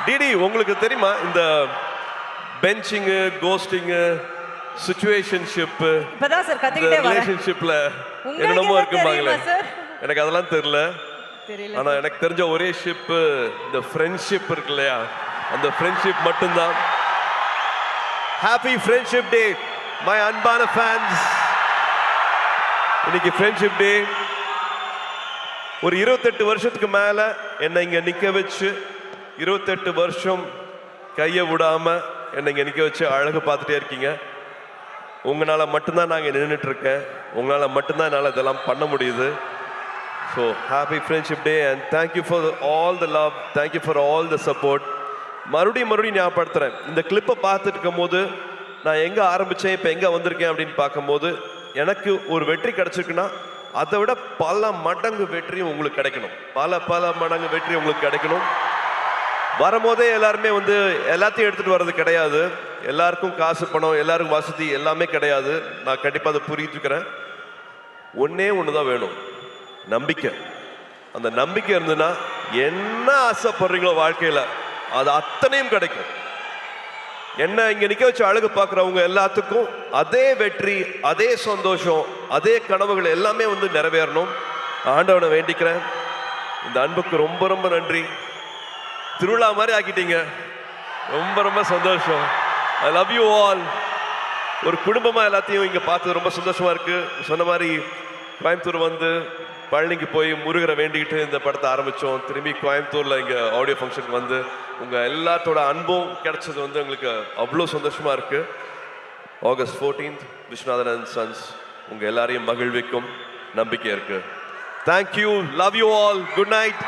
DD உங்களுக்கு தெரியுமா இந்த பெஞ்சிங்கு கோஸ்டிங்கு சிச்சுவேஷன்ஷிப் இப்பதான் சார் கத்துக்கிட்டே வரேன் ரிலேஷன்ஷிப்ல என்னென்னமோ இருக்குமாங்களே எனக்கு அதெல்லாம் தெரியல ஆனா எனக்கு தெரிஞ்ச ஒரே ஷிப் இந்த ஃப்ரெண்ட்ஷிப் இருக்கு இல்லையா அந்த ஃப்ரெண்ட்ஷிப் மட்டும்தான் ஹாப்பி ஃப்ரெண்ட்ஷிப் டே மை அன்பான ஃபேன்ஸ் இன்னைக்கு ஃப்ரெண்ட்ஷிப் டே ஒரு 28 வருஷத்துக்கு மேல என்னை இங்க நிக்க வச்சு 28 வருஷம் கையை விடாம என்னை இங்க நிக்க வச்சு அழகு பார்த்துட்டே இருக்கீங்க உங்களால மட்டும்தான் நாங்க நின்றுட்டு இருக்கேன் உங்களால மட்டும்தான் என்னால் இதெல்லாம் பண்ண முடியுது so happy friendship day and thank you for all the love thank you for all the support மறுபடியும் ஞாபகப்படுத்துறேன் இந்த கிளிப்பை பார்த்துட்டு இருக்கும் போது நான் எங்கே ஆரம்பித்தேன் இப்போ எங்கே வந்திருக்கேன் அப்படின்னு பார்க்கும்போது எனக்கு ஒரு வெற்றி கிடைச்சிருக்குன்னா அதை விட பல மடங்கு வெற்றியும் உங்களுக்கு கிடைக்கணும் பல மடங்கு வெற்றி உங்களுக்கு கிடைக்கணும் வரும்போதே எல்லாருமே எல்லாத்தையும் எடுத்துகிட்டு வர்றது கிடையாது எல்லாருக்கும் காசு பணம் எல்லாருக்கும் வசதி எல்லாமே கிடையாது நான் கண்டிப்பாக அதை புரிஞ்சுக்கிறேன் ஒன்றே ஒன்று தான் வேணும் நம்பிக்கை அந்த நம்பிக்கை இருந்ததுன்னா என்ன ஆசைப்படுறீங்களோ வாழ்க்கையில் அது அத்தனையும் கிடைக்கும் என்ன இங்க நிக்க வச்சு அழகு பார்க்குறவங்க எல்லாத்துக்கும் அதே வெற்றி அதே சந்தோஷம் அதே கனவுகள் எல்லாமே நிறைவேறணும் ஆண்டவனை வேண்டிக்கிறேன் இந்த அன்புக்கு ரொம்ப ரொம்ப நன்றி திருவிழா மாதிரி ஆக்கிட்டீங்க ரொம்ப ரொம்ப சந்தோஷம் ஐ லவ் யூ ஆல் ஒரு குடும்பமா எல்லாத்தையும் இங்க பார்த்து ரொம்ப சந்தோஷமா இருக்கு சொன்ன மாதிரி கோயம்புத்தூர் பழனிக்கு போய் முருகரை வேண்டிக்கிட்டு இந்த படத்தை ஆரம்பித்தோம் திரும்பி கோயம்புத்தூரில் இங்கே ஆடியோ ஃபங்க்ஷனுக்கு உங்கள் எல்லாத்தோட அன்பும் கிடைச்சது எங்களுக்கு அவ்வளோ சந்தோஷமாக இருக்குது August 14th Viswanathan and sons உங்கள் எல்லாரையும் மகிழ்விக்கும் நம்பிக்கை இருக்குது thank you love you all good night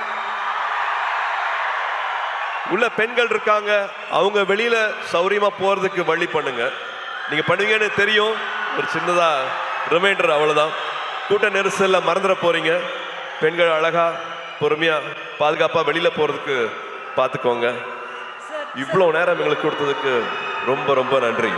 உள்ள பெண்கள் இருக்காங்க அவங்க வெளியில் சௌரியமாக போகிறதுக்கு வழி பண்ணுங்க நீங்கள் பண்ணுவீங்கன்னு தெரியும் ஒரு சின்னதாக ரிமைண்டர் அவ்வளோதான் கூட்ட நெரிசல்ல மறந்துட போறீங்க பெண்கள் அழகா பொறுமையா பாதுகாப்பா வெளியில போறதுக்கு பார்த்துக்கோங்க இவ்வளவு நேரம் எங்களுக்கு கொடுத்ததுக்கு ரொம்ப ரொம்ப நன்றி